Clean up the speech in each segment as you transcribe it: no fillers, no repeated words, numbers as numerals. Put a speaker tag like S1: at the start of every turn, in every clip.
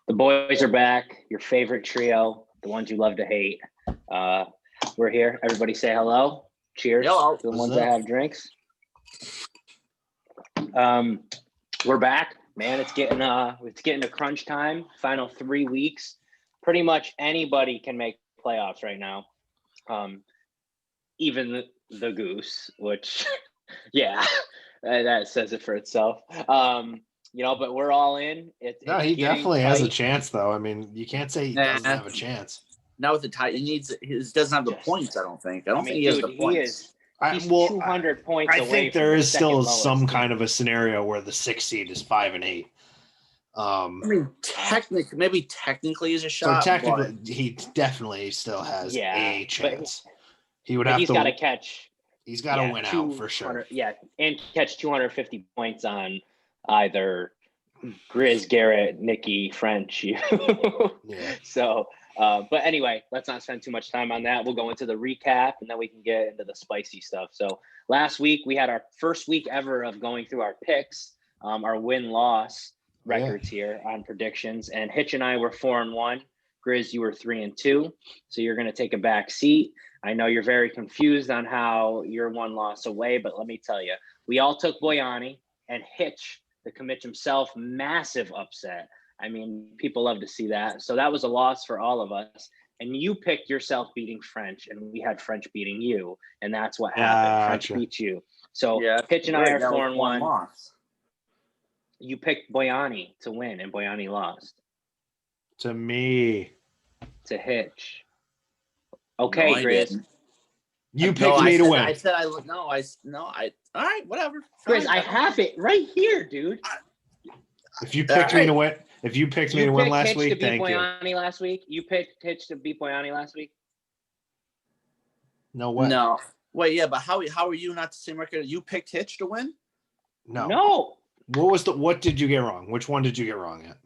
S1: The boys are back. Your favorite trio, the ones you love to hate. We're here. Everybody say hello. Cheers to the ones that have drinks. We're back, man. It's getting to crunch time. Final 3 weeks. Pretty much anybody can make playoffs right now. Even the Goose, which, yeah, that says it for itself. But we're all in.
S2: He definitely has a chance, though. I mean, you can't say he doesn't have a chance.
S3: Now with the tie, he doesn't have the points. I don't think. I don't think he has the points.
S1: He's 200 points away.
S2: I think there is still some kind of a scenario where the 6th seed is 5 and 8.
S3: I mean, technically is a shot.
S2: So technically, he definitely still has a chance. He would have to.
S1: He's got to catch.
S2: He's got to win out for sure.
S1: Yeah, and catch 250 points on either Grizz, Garrett, Nikki, French. Yeah. So, but anyway, let's not spend too much time on that. We'll go into the recap, and then we can get into the spicy stuff. So last week we had our first week ever of going through our picks, our win-loss records here on predictions. And Hitch and I were 4-1. Grizz, you were 3-2. So you're going to take a back seat. I know you're very confused on how you're 1 loss away, but let me tell you, we all took Boyani, and Hitch, the commit himself, massive upset. I mean, people love to see that. So that was a loss for all of us. And you picked yourself beating French, and we had French beating you, and that's what happened. French beat you. So Hitch and I are 4-1. You picked Boyani to win, and Boyani lost.
S2: To me.
S1: To Hitch. Okay, Grizz.
S2: You picked me to win.
S3: I said all right, whatever.
S1: Grizz, I have it right here, dude.
S2: If you picked me to win, last week, thank you.
S1: Boyani last week. You picked Hitch to beat Boyani last week.
S2: No way.
S3: No. Wait, yeah, but how are you not the same record? You picked Hitch to win?
S1: No.
S2: What did you get wrong? Which one did you get wrong at?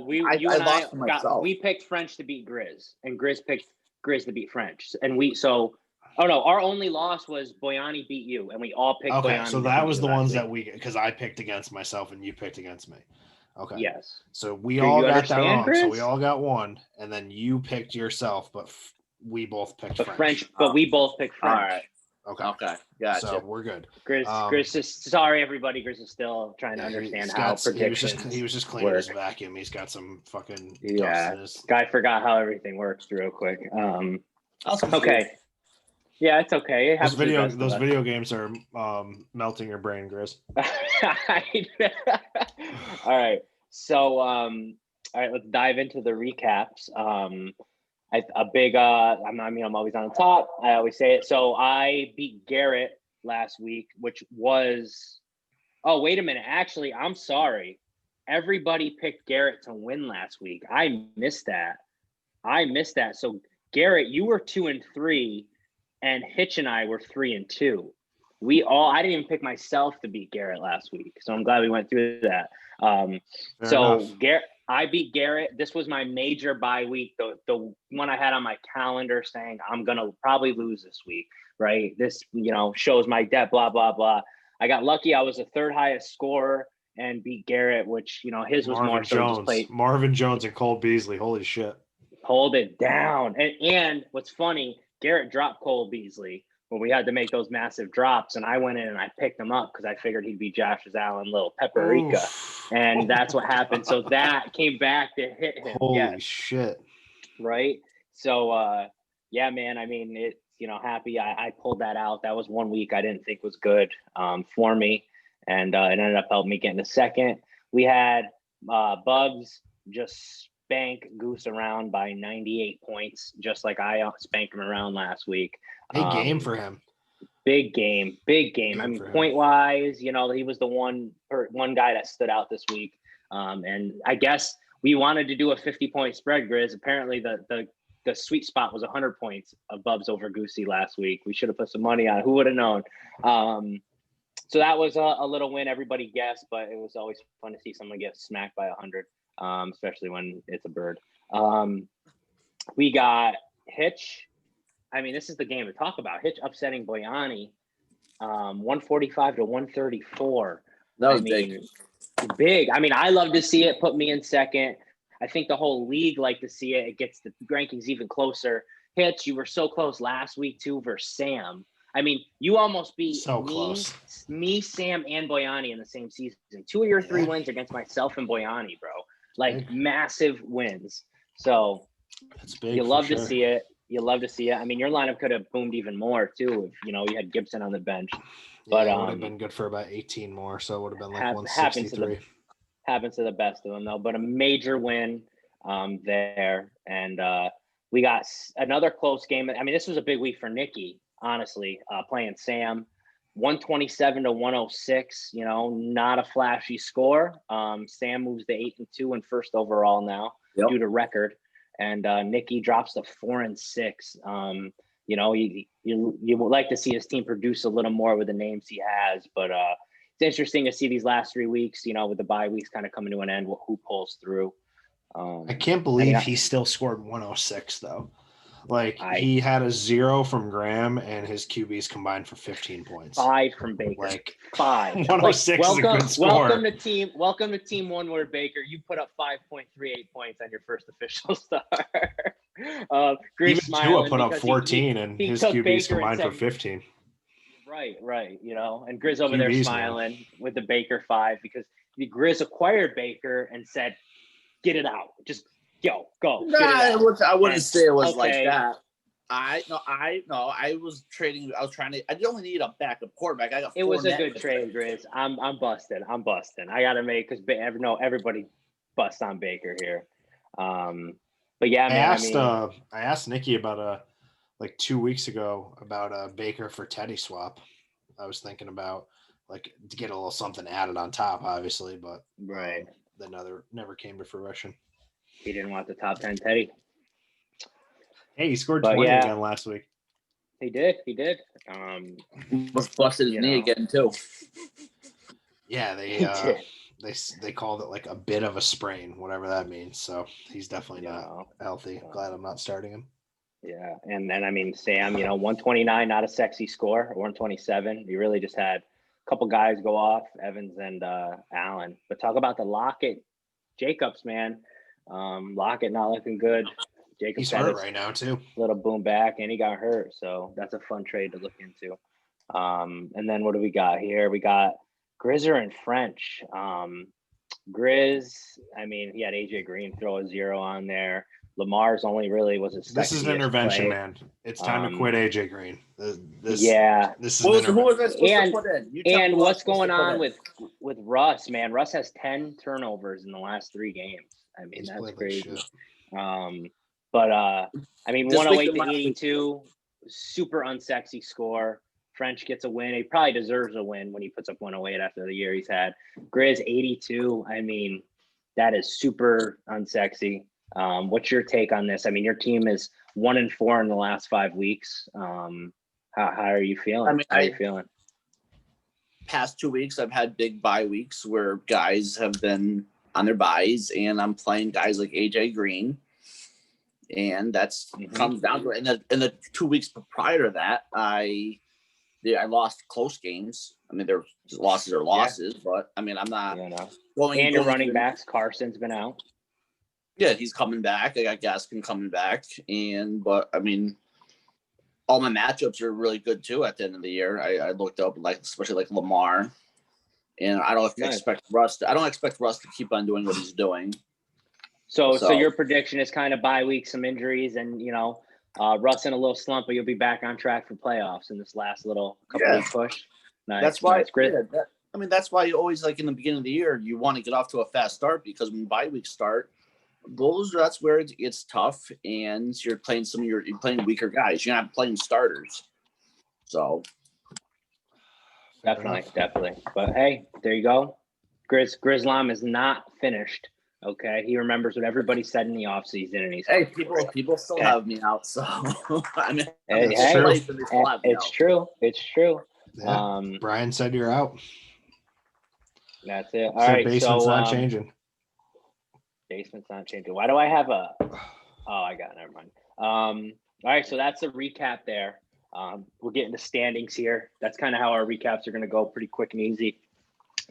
S1: We picked French to beat Grizz, and Grizz picked Grizz to beat French, and our only loss was Boyani beat you, and we all picked Boyani.
S2: So that was the ones that because I picked against myself and you picked against me. Okay.
S1: Yes.
S2: So we all got that wrong. Grizz? So we all got one, and then you picked yourself, but we both picked French.
S1: But we both picked French.
S3: All right. Okay. Gotcha.
S2: So we're good.
S1: Grizz is sorry, everybody. Grizz is still trying to understand how predictions.
S2: He was just cleaning his vacuum. He's got some fucking
S1: dust in his... Guy forgot how everything works real quick. Okay. Yeah, it's okay.
S2: Those video games are melting your brain, Grizz.
S1: All right. So let's dive into the recaps. I'm always on the top. I always say it. So I beat Garrett last week, which was, wait a minute. Actually, I'm sorry. Everybody picked Garrett to win last week. I missed that. So Garrett, you were 2-3, and Hitch and I were 3-2. I didn't even pick myself to beat Garrett last week. So I'm glad we went through that. Garrett, I beat Garrett. This was my major bye week, the one I had on my calendar saying I'm going to probably lose this week, right? This, shows my depth, blah, blah, blah. I got lucky. I was the 3rd highest scorer and beat Garrett, which, his was more so just played.
S2: Marvin Jones and Cole Beasley. Holy shit.
S1: Hold it down. And what's funny, Garrett dropped Cole Beasley when we had to make those massive drops, and I went in and I picked him up because I figured he'd be Josh Allen, little Paprika, and that's what happened. So that came back to hit him.
S2: Holy shit!
S1: Right. So, yeah, man. I mean, it's happy I pulled that out. That was 1 week I didn't think was good for me, and it ended up helping me get into second. We had Bugs just spank Goose around by 98 points, just like I spanked him around last week.
S2: Big game for him.
S1: Big game. I mean, point wise, he was the one guy that stood out this week. And I guess we wanted to do a 50-point spread, Grizz. Apparently the sweet spot was 100 points of Bubs over Goosey last week. We should have put some money on it. Who would have known? So that was a little win. Everybody guessed, but it was always fun to see someone get smacked by 100. Especially when it's a bird. We got Hitch. I mean, this is the game to talk about. Hitch upsetting Boyani, 145 to 134.
S3: That was big.
S1: Big. I mean, I love to see it. Put me in second. I think the whole league like to see it. It gets the rankings even closer. Hitch, you were so close last week too versus Sam. I mean, you almost beat me, Sam, and Boyani in the same season. 2 of your 3 wins against myself and Boyani, bro. Like massive wins. So
S2: that's big.
S1: You love to see it. You love to see it. I mean, your lineup could have boomed even more too if you had Gibson on the bench. But
S2: it would have been good for about 18 more, so it would have been like 163.
S1: Happens to the best of them though. But a major win there, and we got another close game. I mean, this was a big week for Nikki, honestly. Playing Sam, 127-106. Not a flashy score. Sam moves to 8-2 and first overall now due to record. And Nikki drops to 4-6. You would like to see his team produce a little more with the names he has, but it's interesting to see these last 3 weeks, with the bye weeks kind of coming to an end, who pulls through.
S2: I can't believe he still scored 106 though. He had a 0 from Graham and his QBs combined for 15 points.
S1: 5 from Baker.
S2: 5. 106 is a good score.
S1: Welcome to team one where Baker, you put up 5.38 points on your first official start.
S2: Even Tua put up 14 and his QBs Baker combined for 15.
S1: Right. And Grizz over there smiling with the Baker 5 because the Grizz acquired Baker and said, get it out. Just go.
S3: I wouldn't say it was like that. I was trading. I only need a backup quarterback. I got.
S1: It was a good trade, Grizz. I'm busting. I got to make because everybody busts on Baker here. But yeah,
S2: man. I asked Nikki about 2 weeks ago about a Baker for Teddy swap. I was thinking about to get a little something added on top, obviously, but
S1: right.
S2: That never came to fruition.
S1: He didn't want the top 10 Teddy.
S2: Hey, he scored 20 again last week.
S1: He did.
S3: Must busted his knee again too.
S2: Yeah, they called it a bit of a sprain, whatever that means. So he's definitely not healthy. Glad I'm not starting him.
S1: Yeah, and then Sam, 129, not a sexy score. 127. He really just had a couple guys go off, Evans and Allen. But talk about the Lockett Jacobs, man. Lockett not looking good. Jacobs
S2: he's hurt right now too.
S1: Little boom back, and he got hurt, so that's a fun trade to look into. And then what do we got here? We got Grizzer and French. Grizz, he had AJ Green throw a 0 on there. Lamar's only really was his.
S2: This is an intervention, man. It's time to quit AJ Green. This is
S3: who was I supposed to put in?
S1: And what's going on with Russ, man? Russ has 10 turnovers in the last 3 games. That's crazy. But 108 to 82, super unsexy score. French gets a win. He probably deserves a win when he puts up 108 after the year he's had. Grizz 82. That is super unsexy. What's your take on this? Your team is 1-4 in the last 5 weeks. How are you feeling? How are you feeling?
S3: Past 2 weeks, I've had big bye weeks where guys have been on their buys, and I'm playing guys like AJ Green, and that's comes down to it. In the 2 weeks prior to that, I lost close games. Their losses are losses, but I'm not
S1: going. And your running backs, Carson's been out.
S3: Yeah, he's coming back. I got Gaskin coming back, but all my matchups are really good too. At the end of the year, I looked up especially Lamar, and I don't expect Russ. I don't expect Russ to keep on doing what he's doing.
S1: So your prediction is kind of bye week, some injuries, and Russ in a little slump, but you'll be back on track for playoffs in this last little couple week push. Nice.
S3: That's why. That's why you always in the beginning of the year you want to get off to a fast start, because when bye weeks start, that's where it gets tough, and you're playing you're playing weaker guys. You're not playing starters. So
S1: definitely. But hey, there you go. Grizzlam is not finished. Okay, he remembers what everybody said in the offseason, and he's
S3: people still have me out. So
S1: it's true.
S2: Yeah. Brian said you're out.
S1: That's it. All right,
S2: basement's not changing.
S1: Basement's not changing. Why do I have a? Oh, I got it. Never mind. All right, so that's a recap there. We'll get into standings here. That's kind of how our recaps are going to go, pretty quick and easy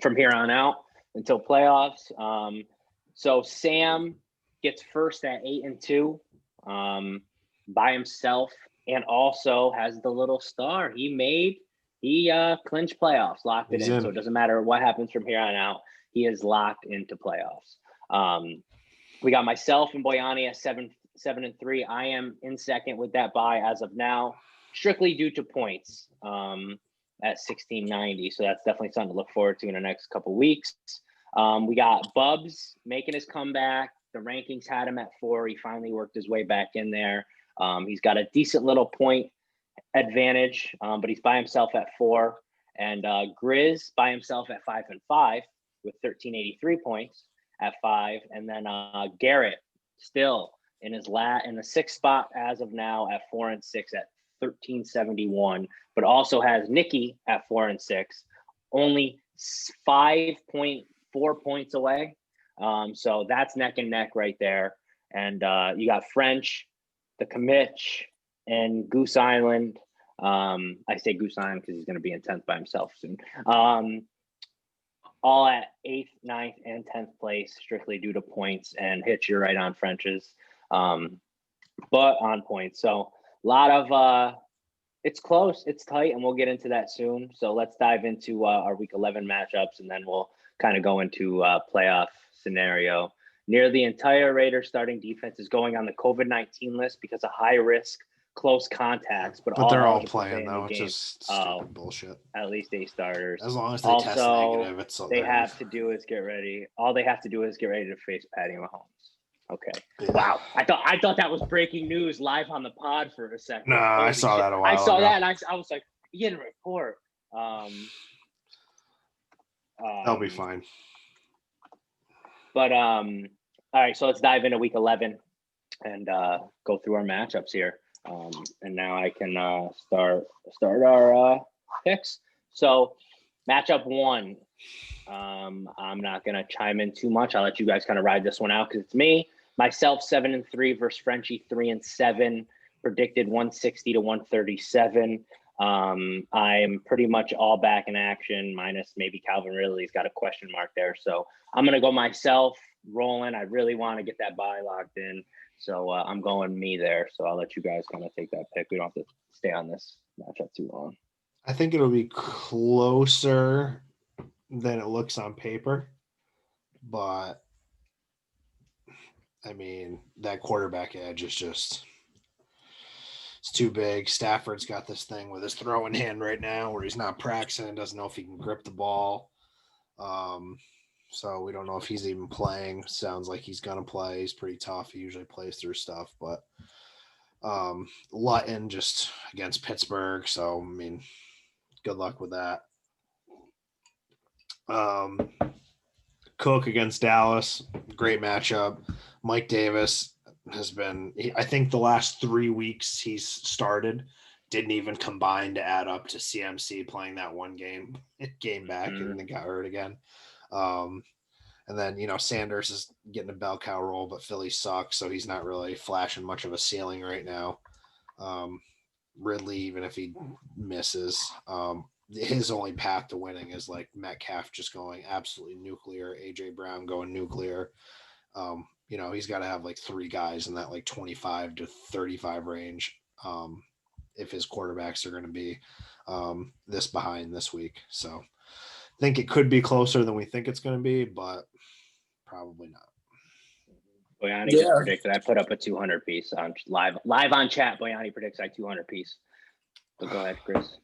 S1: from here on out. until playoffs. So Sam gets first at 8-2 by himself, and also has the little star. He clinched playoffs, locked it in. So it doesn't matter what happens from here on out. He is locked into playoffs. We got myself and Boyani at 7-3. I am in second with that bye as of now, strictly due to points at 1690. So that's definitely something to look forward to in the next couple weeks. We got Bubs making his comeback. The rankings had him at 4. He finally worked his way back in there. He's got a decent little point advantage, but he's by himself at 4. And Grizz by himself at 5-5 with 1383 points at 5. And then Garrett still in the 6th spot as of now at 4-6 at 1371, but also has Nikki at 4-6, only 5.4 points away. So that's neck and neck right there. And you got French, the Commich, and Goose Island. I say Goose Island because he's going to be in 10th by himself soon. All at 8th, 9th, and 10th place, strictly due to points, and Hitch, you're right on French's, but on points. So a lot of it's close, it's tight, and we'll get into that soon. So let's dive into our week 11 matchups, and then we'll kind of go into playoff scenario. Near the entire Raiders starting defense is going on the COVID-19 list because of high risk close contacts, but
S2: they're all playing though, which is stupid bullshit.
S1: At least 8 starters.
S2: As long as they test negative, it's
S1: all they have to do is get ready. All they have to do is get ready to face Patty Mahomes. Okay.
S2: Yeah.
S1: Wow. I thought that was breaking news live on the pod for a second.
S2: No, I saw that a while ago.
S1: I saw that and I was like, you get a report.
S2: They'll be fine.
S1: But all right, so let's dive into week 11 and go through our matchups here. And now I can start our picks. So matchup 1, I'm not gonna chime in too much. I'll let you guys kind of ride this one out because it's me. Myself 7-3 versus Frenchie 3-7. Predicted 160 to 137. I'm pretty much all back in action, minus maybe Calvin Ridley's got a question mark there. So I'm gonna go myself rolling. I really want to get that bye locked in. So I'm going me there. So I'll let you guys kind of take that pick. We don't have to stay on this matchup too long.
S2: I think it'll be closer than it looks on paper. But, I mean, that quarterback edge is just – it's too big. Stafford's got this thing with his throwing hand right now where he's not practicing, doesn't know if he can grip the ball. So we don't know if he's even playing. Sounds like he's going to play. He's pretty tough. He usually plays through stuff. But Lutton just against Pittsburgh. So, I mean, good luck with that. Cook against Dallas. Great matchup. Mike Davis has been – I think the last 3 weeks he's started didn't even combine to add up to CMC playing that one game back and then got hurt again. And then, Sanders is getting a bell cow roll, but Philly sucks, so he's not really flashing much of a ceiling right now. Ridley, even if he misses, his only path to winning is like Metcalf just going absolutely nuclear, AJ Brown going nuclear. He's got to have like 3 guys in that like 25 to 35 range if his quarterbacks are going to be this behind this week. So I think it could be closer than we think it's going to be, but probably not.
S1: Boyani just predicted I put up a 200 piece on live on chat. Boyani predicts I 200 piece. So go ahead, Chris.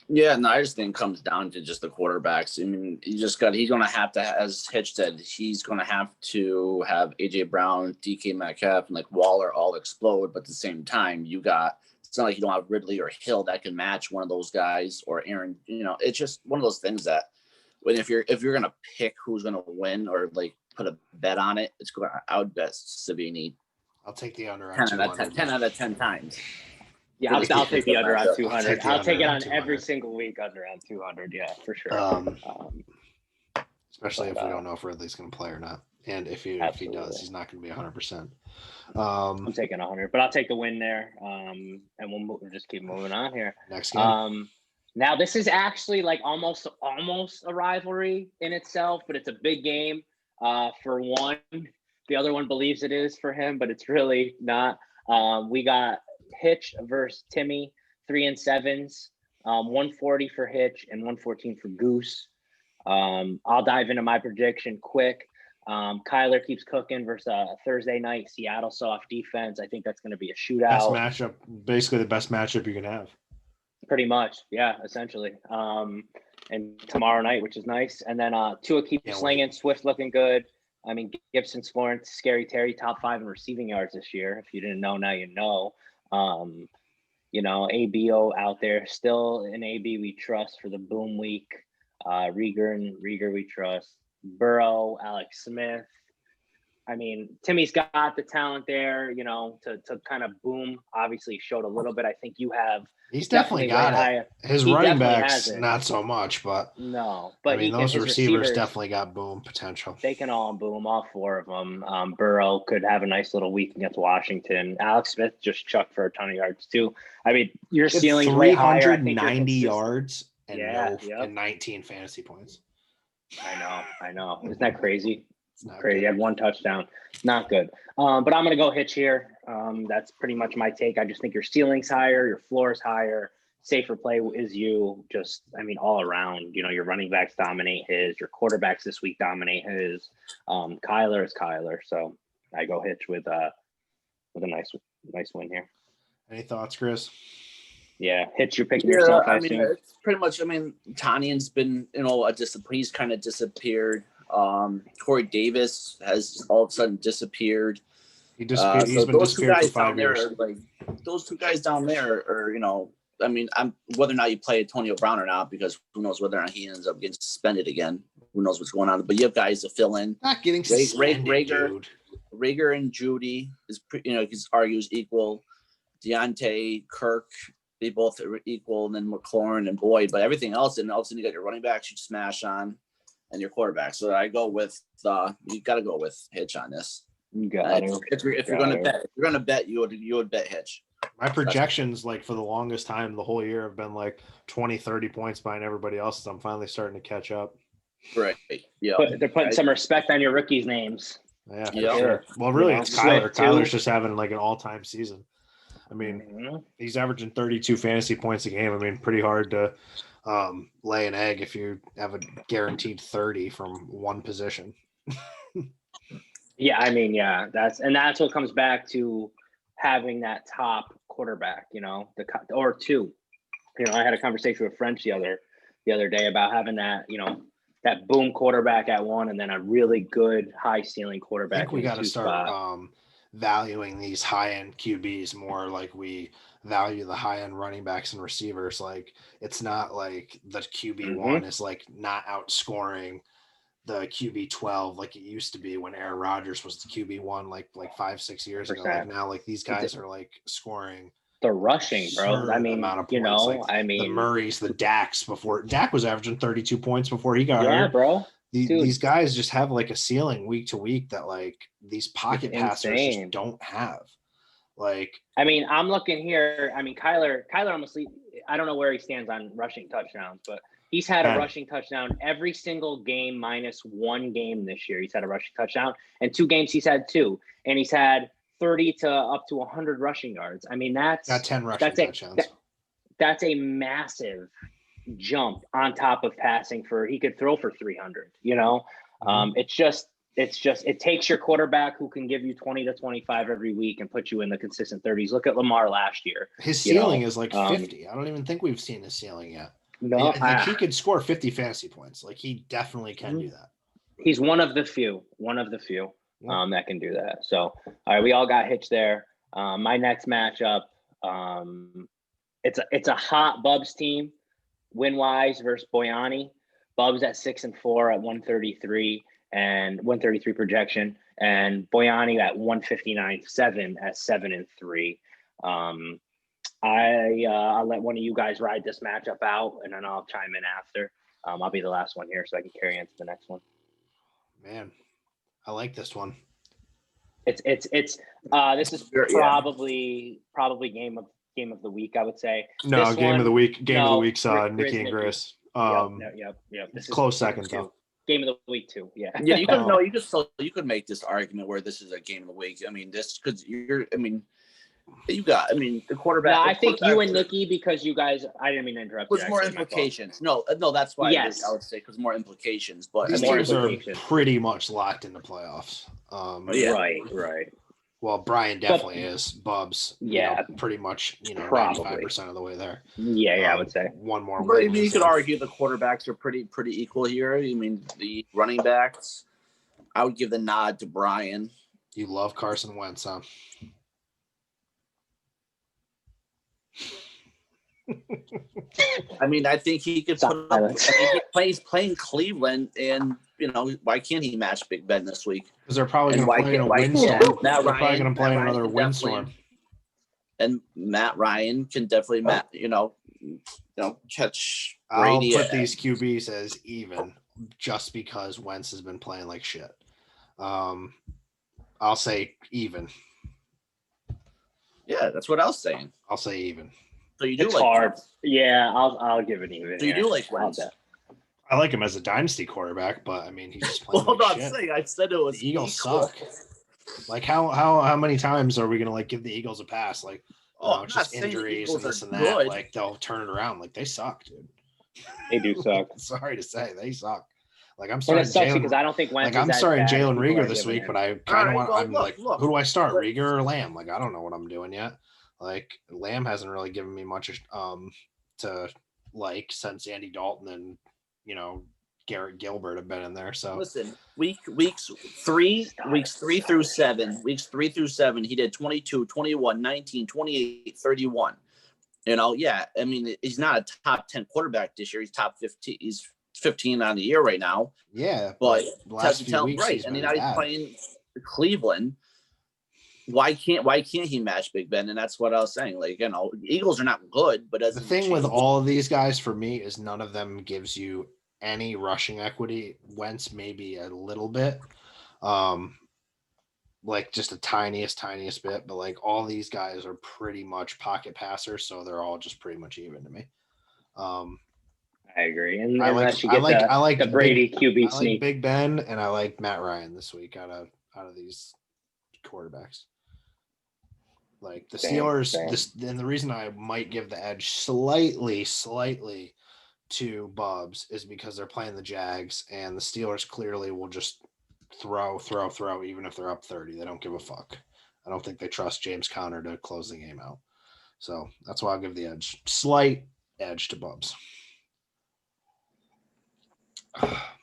S3: Yeah, no, I just think it comes down to just the quarterbacks. I mean, he's going to have to, as Hitch said, he's going to have AJ Brown, DK Metcalf, and like Waller all explode. But at the same time, it's not like you don't have Ridley or Hill that can match one of those guys, or Aaron. It's just one of those things that if you're going to pick who's going to win or like put a bet on it, I would bet Savini.
S2: I'll take the under on 200.
S3: 10 out of 10 times.
S1: Yeah, I'll take the under on 200. I'll take it on every single week under on 200. Yeah, for sure.
S2: Especially if we don't know if Ridley's going to play or not. And if he does, he's not going to be 100%. I'm
S1: taking 100, but I'll take the win there. And we'll just keep moving on here.
S2: Next game.
S1: Now this is actually like almost a rivalry in itself, but it's a big game for one. The other one believes it is for him, but it's really not. We got Hitch versus Timmy, 3 and 7s, 140 for Hitch and 114 for Goose. I'll dive into my prediction quick. Kyler keeps cooking versus Thursday night Seattle soft defense. I think that's going to be a shootout.
S2: Best matchup, basically the best matchup you can have.
S1: Pretty much, yeah, essentially. And tomorrow night, which is nice. And then Tua keeps slinging. Swift looking good. I mean, Gibson, Florence, Scary Terry, top 5 in receiving yards this year. If you didn't know, now you know. ABO out there, still an AB we trust for the boom week. Rieger we trust. Burrow, Alex Smith. I mean, Timmy's got the talent there, to kind of boom. Obviously, showed a little bit. I think you have.
S2: He's definitely got it. His running backs, not so much, but
S1: no. But
S2: those receivers definitely got boom potential.
S1: They can all boom, all 4 of them. Burrow could have a nice little week against Washington. Alex Smith just chucked for a ton of yards too. I mean, your ceiling's way higher.
S2: 390 yards and 19 fantasy points.
S1: I know. Isn't that crazy? It's not crazy. He had 1 touchdown. Not good. But I'm going to go Hitch here. That's pretty much my take. I just think your ceiling's higher, your floor is higher. Safer play is you. All around. Your running backs dominate his. Your quarterbacks this week dominate his. Kyler is Kyler. So I go Hitch with a nice win here.
S2: Any thoughts, Chris?
S1: Yeah, Hitch. You're picking yourself.
S3: It's pretty much. Tanyan's been he's kind of disappeared. Corey Davis has all of a sudden disappeared.
S2: He disappeared. He's been disappeared for 5 years.
S3: Those 2 guys down there are, I'm whether or not you play Antonio Brown or not, because who knows whether or not he ends up getting suspended again. Who knows what's going on? But you have guys to fill in.
S2: Not getting suspended,
S3: Rager and Judy is, his argues equal. Deontay, Kirk, they both are equal, and then McLaurin and Boyd. But everything else, and all of a sudden you got your running backs you smash on, and your quarterback. So I go with you got to go with Hitch on this.
S1: You got it.
S3: If you're going to bet, you would bet Hitch.
S2: My projections, for the longest time, the whole year have been 20, 30 points behind everybody else. So I'm finally starting to catch up.
S3: Right. Yeah.
S1: They're putting some respect on your rookies' names.
S2: Yeah, for sure. Well, really, it's Kyler. Kyler's just having an all-time season. He's averaging 32 fantasy points a game. Pretty hard to lay an egg if you have a guaranteed 30 from one position. That's what comes back to having that top quarterback, or 2. I had a conversation with French the other day about having that, that boom quarterback at 1, and then a really good high ceiling quarterback. I think we got to start valuing these high-end QBs more like we value the high-end running backs and receivers. It's not like the QB1 is not outscoring the QB 12 like it used to be when Aaron Rodgers was the QB1 like 5-6 years ago. Now these guys are scoring.
S1: The rushing, bro.
S2: Amount of points. The Murrays, the Daks before Dak was averaging 32 points before he got hurt.
S1: Yeah, bro.
S2: These guys just have a ceiling week to week that these pocket passers just don't have.
S1: I'm looking here. Kyler honestly, I don't know where he stands on rushing touchdowns, but he's had a rushing touchdown every single game minus 1 game this year. He's had a rushing touchdown, and 2 games he's had 2, and he's had 30 to up to 100 rushing yards. That's
S2: got 10 rushing touchdowns.
S1: That's a massive jump on top of passing he could throw for 300. It takes your quarterback who can give you 20 to 25 every week and put you in the consistent 30s. Look at Lamar last year.
S2: His ceiling is 50. I don't even think we've seen his ceiling yet.
S1: No,
S2: he could score 50 fantasy points. He definitely can do that.
S1: He's one of the few that can do that. So, all right, we all got Hitch there. My next matchup, it's a hot Bubs team, win-wise versus Boyani. Bubs at 6-4 at 133 and 133 projection, and Boyani at 159.7 at 7-3. I'll let one of you guys ride this matchup out, and then I'll chime in after. I'll be the last one here, so I can carry into the next one.
S2: Man, I like this one.
S1: This is probably game of game of the week, I would say.
S2: No,
S1: this
S2: game
S1: one,
S2: of the week. Game of the week's
S1: Grizz,
S2: Nikki and Grizz.
S1: Yep. This
S2: Close
S1: is
S2: second though.
S1: Game of the week too. Yeah.
S3: Yeah, you could make this argument where this is a game of the week. I mean, this because the quarterback.
S1: No, I think you and Nikki, because you guys, I didn't mean to interrupt.
S3: Was more implications. No, that's why.
S1: Yes.
S3: I would say because more implications. But
S2: These
S1: more
S2: teams are
S1: implications.
S2: pretty much locked into playoffs.
S3: Yeah.
S1: Right.
S2: Well, Brian definitely is. Bubs, pretty much, 95% of the way there.
S1: Yeah, I would say
S2: one more.
S3: But you could argue the quarterbacks are pretty equal here. I mean, the running backs, I would give the nod to Brian.
S2: You love Carson Wentz, huh?
S3: I mean, I think he could put up. I mean, he's playing Cleveland, and why can't he match Big Ben this week?
S2: Because they're probably going to play in a windstorm. They're probably going to play in another windstorm.
S3: And Matt Ryan can definitely catch Brady.
S2: I'll put these QBs as even just because Wentz has been playing like shit. I'll say even.
S3: Yeah, that's what I was saying.
S2: I'll say even.
S3: So you do
S1: it's
S3: like
S1: hard.
S3: Wentz.
S1: Yeah, I'll give it even.
S3: So you do like Wentz.
S2: I like him as a dynasty quarterback, but I mean he's just playing.
S3: Hold on, I said it was
S2: the Eagles suck. Like how many times are we gonna give the Eagles a pass? Like it's just injuries and this and that. Good. Like they'll turn it around. Like they suck, dude.
S1: They do suck.
S2: Sorry to say, they suck. Like I'm
S1: starting Jalen because I don't think Wentz.
S2: Like I'm starting Jalen Rieger this week, but I kind of want. I'm like, who do I start, Rieger or Lamb? Like I don't know what I'm doing yet. Like Lamb hasn't really given me much to like since Andy Dalton and Garrett Gilbert have been in there. So
S3: listen, weeks 3 through 7, he did 22, 21, 19, 28, 31. I mean, he's not a top 10 quarterback this year. He's top 15. He's 15 on the year right now.
S2: Yeah,
S3: but last few weeks, right? And now he's playing Cleveland. Why can't he match Big Ben? And that's what I was saying. Like, Eagles are not good, but
S2: the thing with all of these guys for me is none of them gives you any rushing equity. Wentz maybe a little bit, like just the tiniest bit, but like all these guys are pretty much pocket passers, so they're all just pretty much even to me.
S1: I agree, and
S2: I like
S1: the Brady QB sneak.
S2: I like Big Ben, and I like Matt Ryan this week out of these quarterbacks. Like the Steelers, and the reason I might give the edge slightly to Bubs is because they're playing the Jags, and the Steelers clearly will just throw, even if they're up 30. They don't give a fuck. I don't think they trust James Conner to close the game out. So that's why I'll give the slight edge to Bubs.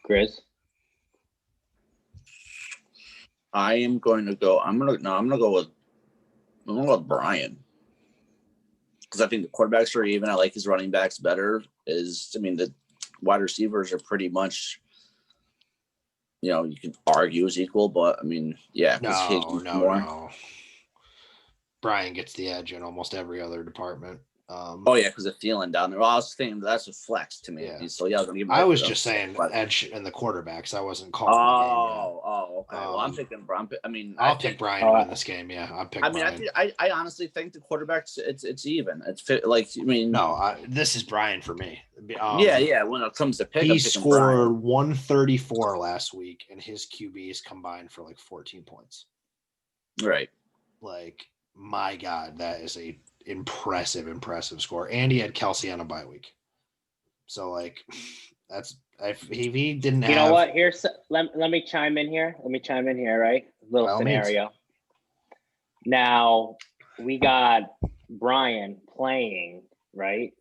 S1: Grizz?
S3: I'm going to go with Brian. Because I think the quarterbacks are even. I like his running backs better. The wide receivers are pretty much, you can argue is equal, but I mean, yeah.
S2: No. Brian gets the edge in almost every other department.
S3: Because of Thielen down there. Well, I was thinking that's a flex to me. Yeah. So
S2: I was just saying edge in the quarterbacks. I wasn't calling.
S3: Okay. Well, I'm picking Brian.
S2: I'll pick Brian to win this game. Yeah, I'll pick. Brian.
S3: I honestly think the quarterbacks. It's even. It's fit.
S2: This is Brian for me.
S3: Yeah. When it comes to pick,
S2: he scored 134 last week, and his QBs combined for like 14 points.
S3: Right.
S2: Like, my God, that is a impressive score. And he had Kelsey on a bye week. So like that's if he didn't have,
S1: know what, here's let me chime in here, right? Little scenario. Now we got Brian playing, right?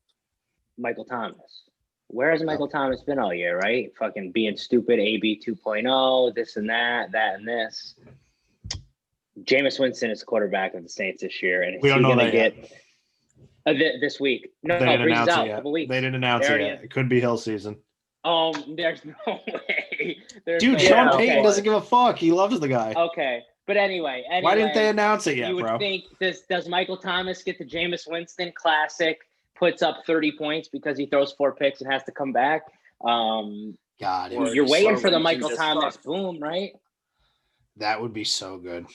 S1: Michael Thomas. Where has Michael Thomas been all year, right? Fucking being stupid, AB 2.0, this and that and this. Jameis Winston is quarterback of the Saints this year, and
S2: we don't know that
S1: get this week. No,
S2: they didn't announce it yet.
S1: Weeks.
S2: They didn't announce it yet. It could be Hill season.
S1: There's no way.
S2: Dude, Sean Payton doesn't give a fuck. He loves the guy.
S1: Okay, but anyway,
S2: why didn't they announce it yet,
S1: you would
S2: bro?
S1: Think does Michael Thomas get the Jameis Winston classic? Puts up 30 points because he throws 4 picks and has to come back.
S2: God,
S1: you're waiting for the Michael Thomas boom, right?
S2: That would be so good.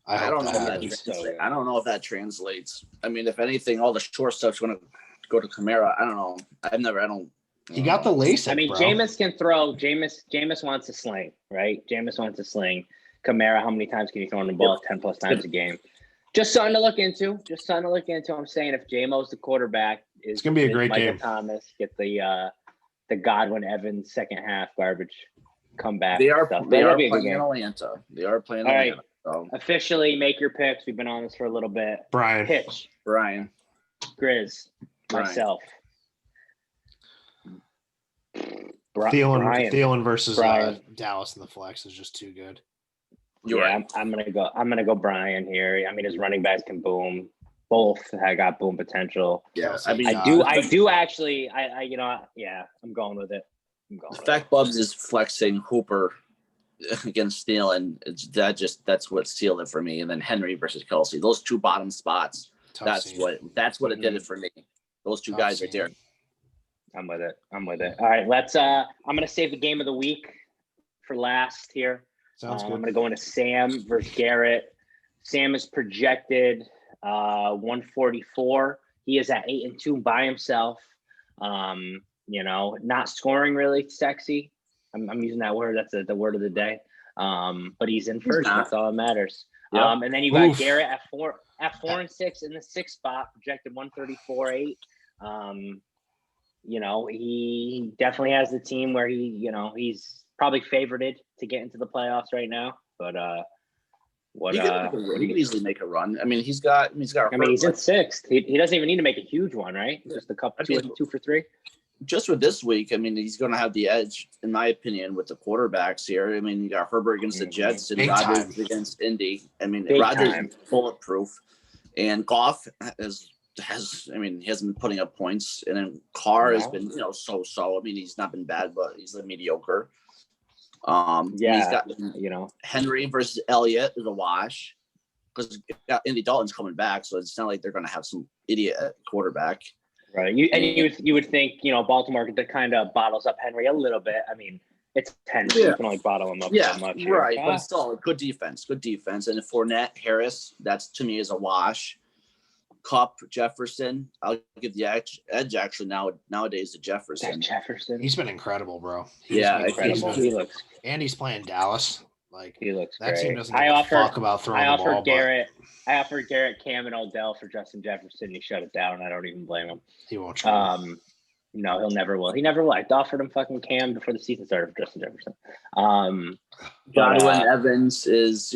S2: I
S3: don't know if that
S2: happens.
S3: translates. I don't know if that translates. I mean, if anything, all the short stuff's going to go to Kamara. I don't know. I don't.
S2: He got the LASIK,
S1: I mean,
S2: bro.
S1: Jameis can throw. Jameis wants to sling, right? Jameis wants to sling. Kamara, how many times can you throw in the ball? 10 plus times a game. Just something to look into. I'm saying if J-Mo's the quarterback,
S2: it's gonna be a great
S1: Micah
S2: game.
S1: Thomas get the Godwin Evans second half garbage comeback.
S3: They are
S1: stuff.
S3: playing in Atlanta. They are playing in Atlanta.
S1: Right.
S3: So.
S1: Officially, make your picks. We've been on this for a little bit.
S2: Brian.
S1: Pitch.
S3: Brian.
S1: Grizz.
S3: Brian.
S1: Myself.
S2: Thielen versus Dallas in the flex is just too good.
S1: I'm gonna go Brian here. I mean, his running backs can boom. Both have got boom potential.
S3: Yeah,
S1: I do actually. I'm going with it.
S3: The fact Bubs is flexing Hooper against Thielen, that's what sealed it for me. And then Henry versus Kelsey, those two bottom spots. That's what it did it for me. Those two guys right there.
S1: I'm with it. All right, let's. I'm gonna save the game of the week for last here.
S2: Sounds good.
S1: I'm gonna go into Sam versus Garrett. Sam is projected 144. He is at 8-2 by himself. Not scoring really sexy. I'm using that word. That's the word of the day. But he's in first. That's all that matters. Yep. And then you got Garrett at 4-6 in the sixth spot, projected 134.8. He definitely has the team where he's probably favorited to get into the playoffs right now. But
S3: he could easily make a run. I mean, he's in
S1: sixth. He doesn't even need to make a huge one, right? Just a couple, two for three.
S3: Just with this week, I mean, he's going to have the edge, in my opinion, with the quarterbacks here. I mean, you got Herbert against the Jets and Rodgers against Indy. I mean, Rodgers is bulletproof, and Goff he hasn't been putting up points, and then Carr has been, so. I mean, he's not been bad, but he's mediocre. He's got Henry versus Elliott is a wash because Andy Dalton's coming back, so it's not like they're going to have some idiot at quarterback.
S1: Right. You would think, Baltimore kind of bottles up Henry a little bit. I mean, it's Henry. You can only bottle him up so much. Here.
S3: Right. But it's still good defense. And if Fournette, Harris, that's to me is a wash. Kupp, Jefferson, I'll give the edge actually nowadays to Jefferson.
S2: He's been incredible, bro.
S1: He's incredible.
S2: He's playing Dallas.
S1: He looks
S2: that
S1: great.
S2: team doesn't give a fuck about throwing the ball.
S1: I offered Garrett, Cam, and Odell for Justin Jefferson. He shut it down. I don't even blame him.
S2: He won't try.
S1: No, he'll never will. He never will. I offered him fucking Cam before the season started for Justin Jefferson.
S3: Godwin Evans is,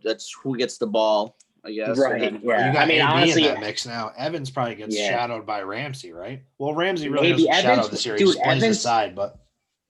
S3: that's who gets the ball, I guess.
S1: Right. Yeah.
S2: You got honestly, in that mix now. Evans probably gets shadowed by Ramsey, right? Well, Ramsey really doesn't shadow this year. He just plays the side, but.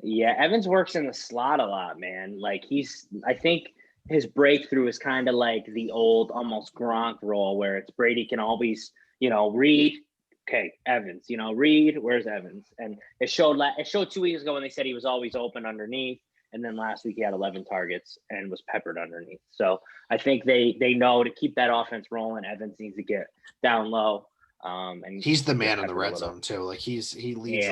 S1: Yeah, Evans works in the slot a lot, man. I think his breakthrough is kind of like the old almost Gronk role where it's Brady can always, read. Okay, Evans, read. Where's Evans? And it showed 2 weeks ago when they said he was always open underneath, and then last week he had 11 targets and was peppered underneath. So I think they know to keep that offense rolling. Evans needs to get down low. And
S2: he's the man in the red zone too. Like he leads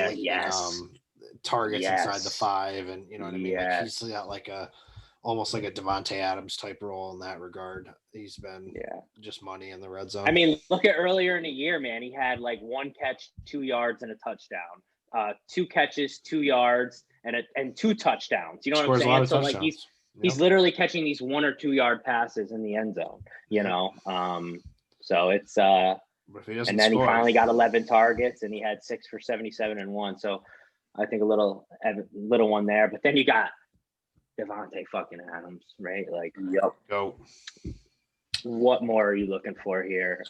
S2: targets inside the 5, and you know what I mean. Like he's got almost like a Devontae Adams type role in that regard. He's been just money in the red zone.
S1: I mean, look at earlier in the year, man. He had 1 catch, 2 yards, and a touchdown. 2 catches, 2 yards, and 2 touchdowns. You know what I'm saying? So he's literally catching these 1 or 2 yard passes in the end zone. So it's and then he finally got 11 targets, and he had 6 for 77 and 1. So I think a little one there, but then you got Devontae fucking Adams, right?
S2: Go.
S1: What more are you looking for here?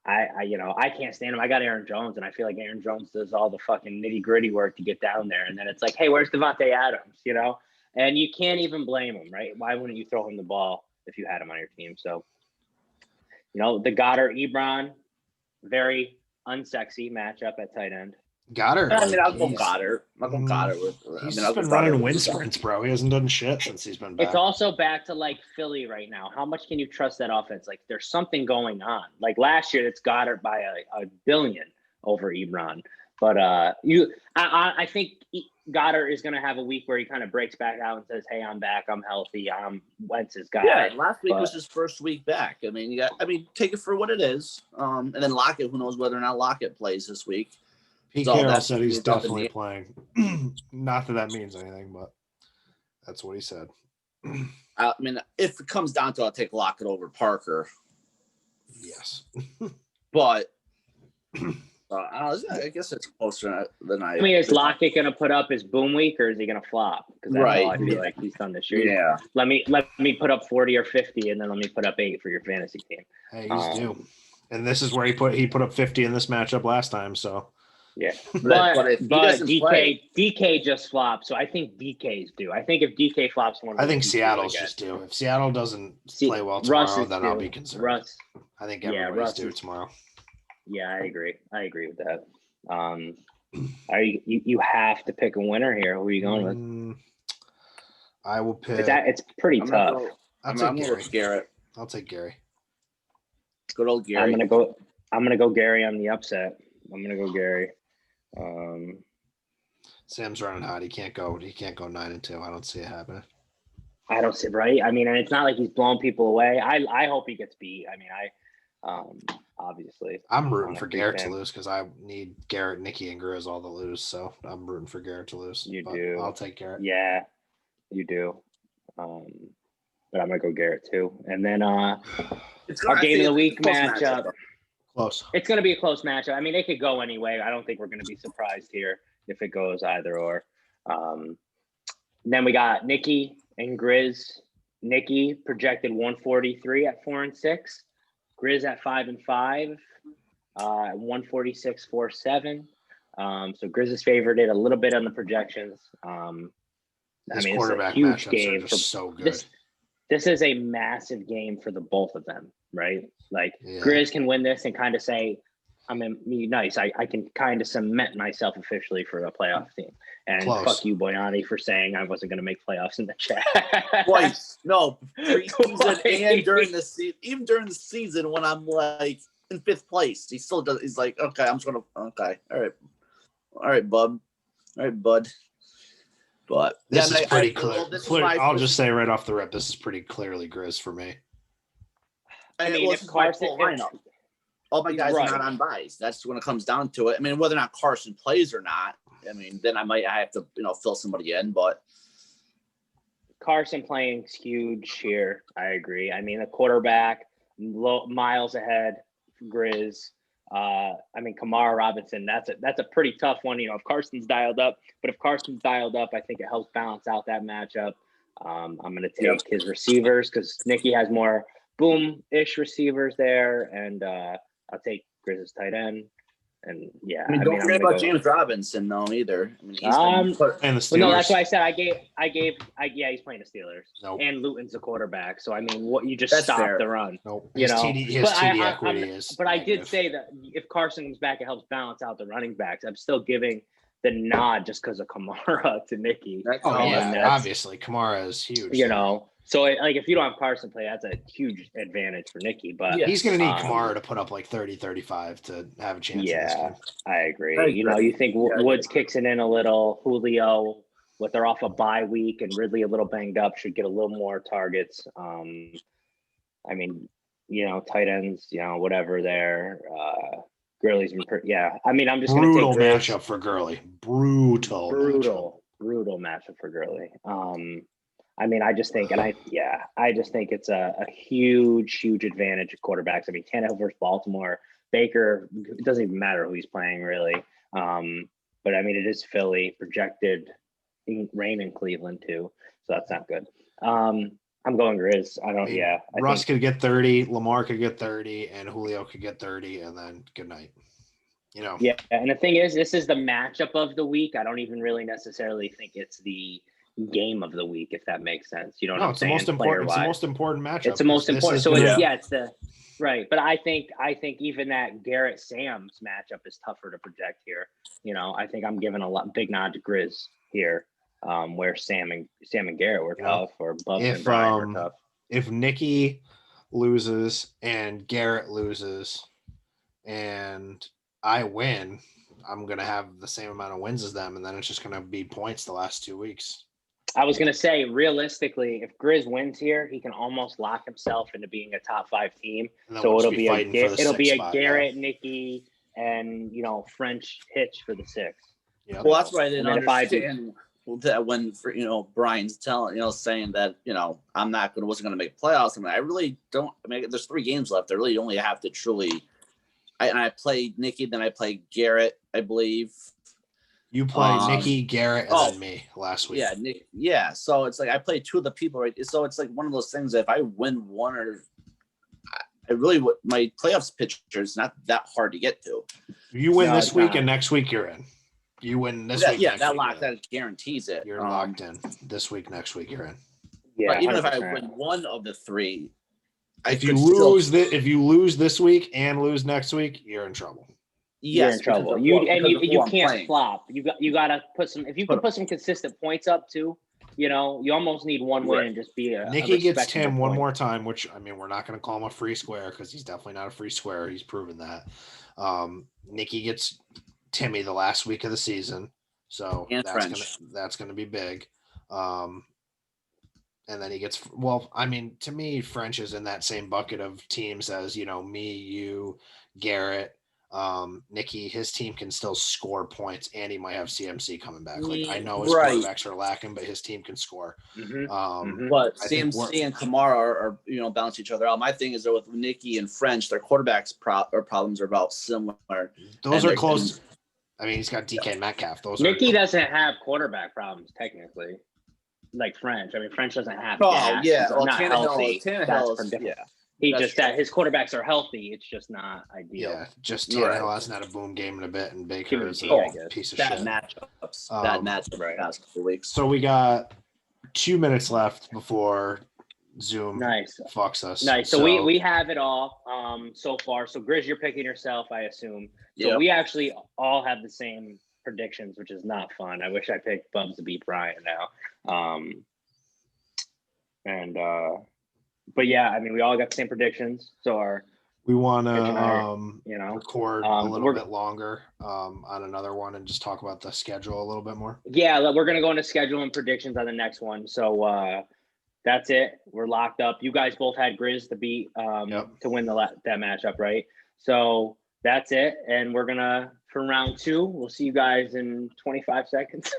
S1: I can't stand him. I got Aaron Jones, and I feel like Aaron Jones does all the fucking nitty gritty work to get down there. And then it's like, hey, where's Devontae Adams? And you can't even blame him, right? Why wouldn't you throw him the ball if you had him on your team? So, the Goddard Ebron, very unsexy matchup at tight end.
S2: Goddard.
S3: I'll go Goddard.
S2: He's been running wind sprints, bro. He hasn't done shit since he's been back.
S1: It's also back to Philly right now. How much can you trust that offense? There's something going on. Last year, it's Goddard by a billion over Ebron. But I think Goddard is going to have a week where he kind of breaks back out and says, "Hey, I'm back. I'm healthy. Wentz's guy."
S3: Yeah, last week was his first week back. I mean, take it for what it is. And then Lockett, who knows whether or not Lockett plays this week.
S2: Pete Carroll said he's definitely playing. Not that means anything, but that's what he said.
S3: I mean, if it comes down to it, I'll take Lockett over Parker.
S2: Yes.
S3: But I guess it's closer than I.
S1: I mean, is Lockett going to put up his boom week, or is he going to flop? Because that's all I feel like he's done this year.
S3: Yeah.
S1: Let me put up 40 or 50, and then let me put up 8 for your fantasy team.
S2: Hey, he's due. And this is where he put up 50 in this matchup last time. So.
S1: Yeah, but DK just flopped, so I think DK's due. I think if DK flops
S2: I think Seattle's just due. If Seattle doesn't play well tomorrow, then I'll be concerned. I think everybody's due tomorrow.
S1: Yeah, I agree with that. Are you have to pick a winner here? Who are you going with?
S2: I will pick.
S1: It's pretty tough.
S2: I'll take Garrett. I'll take Gary.
S3: Good old Gary.
S1: I'm gonna go Gary on the upset. I'm gonna go Gary.
S2: Sam's running hot. He can't go 9-2. I don't see it happening.
S1: I don't see right. I mean, and it's not like he's blowing people away. I hope he gets beat. I mean, obviously
S2: I'm rooting for Garrett to lose because I need Garrett, Nikki, and Grizz all to lose. So I'm rooting for Garrett to lose.
S1: You do.
S2: I'll take Garrett.
S1: Yeah, you do. But I'm gonna go Garrett too. And then our game of the week matchup.
S2: Close.
S1: It's going to be a close matchup. I mean, it could go anyway. I don't think we're going to be surprised here if it goes either or. Then we got Nikki and Grizz. Nikki projected 143 at 4-6. Grizz at 5-5, 146, 4-7. So Grizz is favored it a little bit on the projections.
S2: This quarterback matchups are just so good.
S1: This is a massive game for the both of them, right? Like Grizz can win this and kind of say, nice. I can kind of cement myself officially for a playoff team. And fuck you, Boyani, for saying I wasn't going to make playoffs in the chat.
S3: Twice. No, preseason and during the season. Even during the season when I'm like in 5th place, he still does. He's like, okay, I'm just going to, okay. All right, bud. All right, bud. But
S2: this is pretty clear. I'll just say right off the rip, this is pretty clearly Grizz for me.
S3: I mean, if Carson, all my guys are not on buys. That's when it comes down to it. I mean, whether or not Carson plays or not, I mean, then I have to, fill somebody in. But
S1: Carson playing is huge here. I agree. I mean, the quarterback miles ahead, Grizz. I mean, Kamara Robinson, that's a pretty tough one, if Carson's dialed up. But if Carson's dialed up, I think it helps balance out that matchup. I'm going to take his receivers because Nicky has more boom-ish receivers there. And I'll take Grizz's tight end. And
S3: don't forget about James Robinson though either. I mean, he's
S2: and the Steelers.
S1: No, that's why I said he's playing the Steelers.
S2: Nope.
S1: And Luton's the quarterback. So I mean, what you just stopped the run.
S2: Nope. His TD equity is.
S1: But negative. I did say that if Carson comes back, it helps balance out the running backs. I'm still giving the nod just because of Kamara to Nicky.
S2: Obviously Kamara is huge.
S1: So if you don't have Carson play, that's a huge advantage for Nicky. But
S2: he's going to need Kamara to put up like 30, 35 to have a chance.
S1: Yeah, I agree. You think Woods kicks it in a little. Julio, with they're off a bye week and Ridley a little banged up, should get a little more targets. I mean, tight ends, whatever there. Gurley's been I mean, I'm just going to take
S2: matchup for Gurley. Brutal
S1: matchup for Gurley. I mean, I just think it's a huge advantage of quarterbacks. I mean, Tannehill versus Baltimore, Baker, it doesn't even matter who he's playing really. But I mean, it is Philly projected rain in Cleveland too. So that's not good. I'm going Grizz.
S2: Russ could get 30, Lamar could get 30, and Julio could get 30, and then good night.
S1: Yeah, and the thing is, this is the matchup of the week. I don't even really necessarily think it's the game of the week, if that makes sense. You know what I'm saying?
S2: It's the most important matchup.
S1: It's the most important. So it's the right. But I think even that Garrett Sam's matchup is tougher to project here. I think I'm giving a big nod to Grizz here, where Sam and Garrett were tough, or Buff and Brian were tough.
S2: If Nicky loses and Garrett loses and I win, I'm gonna have the same amount of wins as them, and then it's just gonna be points the last 2 weeks.
S1: I was gonna say, realistically, if Grizz wins here, he can almost lock himself into being a top 5 team. So
S2: we'll
S1: it'll be
S2: spot,
S1: Garrett, Nikki, and French Hitch for the 6.
S3: Yep. Well, that's why I didn't understand that when Brian's saying that wasn't gonna make playoffs. I mean, I really don't. I mean, there's 3 games left. I really only have to truly. I played Nikki, then I played Garrett, I believe.
S2: You played Nikki, Garrett, and then me last week.
S3: Yeah, Nick. Yeah, so it's like I played 2 of the people, right? So it's like one of those things that if I win one my playoffs picture is not that hard to get to.
S2: If you win this week and next week, you're in. You win this week.
S3: Yeah, that guarantees it.
S2: You're locked in. This week, next week, you're in.
S3: Yeah, but even 100%. If I win one of the 3,
S2: if you lose this week and lose next week, you're in trouble.
S1: You're in trouble. You can't flop. You gotta put some. If you can put some consistent points up too, you almost need one win and just be a.
S2: Nikki gets Tim one more time, which I mean we're not going to call him a free square because he's definitely not a free square. He's proven that. Nikki gets Timmy the last week of the season, so that's gonna be big. And then he gets to me, French is in that same bucket of teams as me, you, Garrett. Nikki, his team can still score points, and he might have CMC coming back. Like I know his quarterbacks are lacking, but his team can score.
S3: But CMC and Kamara are balance each other out. My thing is that with Nikki and French, their quarterbacks problems are about similar.
S2: Those are close. I mean, he's got DK Metcalf.
S1: Nikki doesn't have quarterback problems technically, like French. I mean, French doesn't have.
S3: Oh yeah,
S1: not healthy.
S3: Tannehill,
S1: He just that his quarterbacks are healthy. It's just not ideal.
S2: Yeah, just Tannehill hasn't had a boom game in a bit, and Baker is a piece of shit.
S3: Bad matchup last couple weeks.
S2: So we got 2 minutes left before Zoom fucks us.
S1: Nice. So we have it all so far. So Grizz, you're picking yourself, I assume. So we actually all have the same predictions, which is not fun. I wish I picked Bubs to beat Brian now. But yeah, I mean, we all got the same predictions. So
S2: we want to record a little bit longer on another one and just talk about the schedule a little bit more.
S1: Yeah, we're gonna go into schedule and predictions on the next one. So that's it. We're locked up. You guys both had Grizz to beat to win that matchup, right? So that's it. And we're gonna for round 2. We'll see you guys in 25 seconds.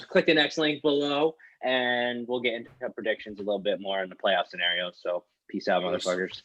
S1: Click the next link below. And we'll get into predictions a little bit more in the playoff scenarios. So peace out, motherfuckers.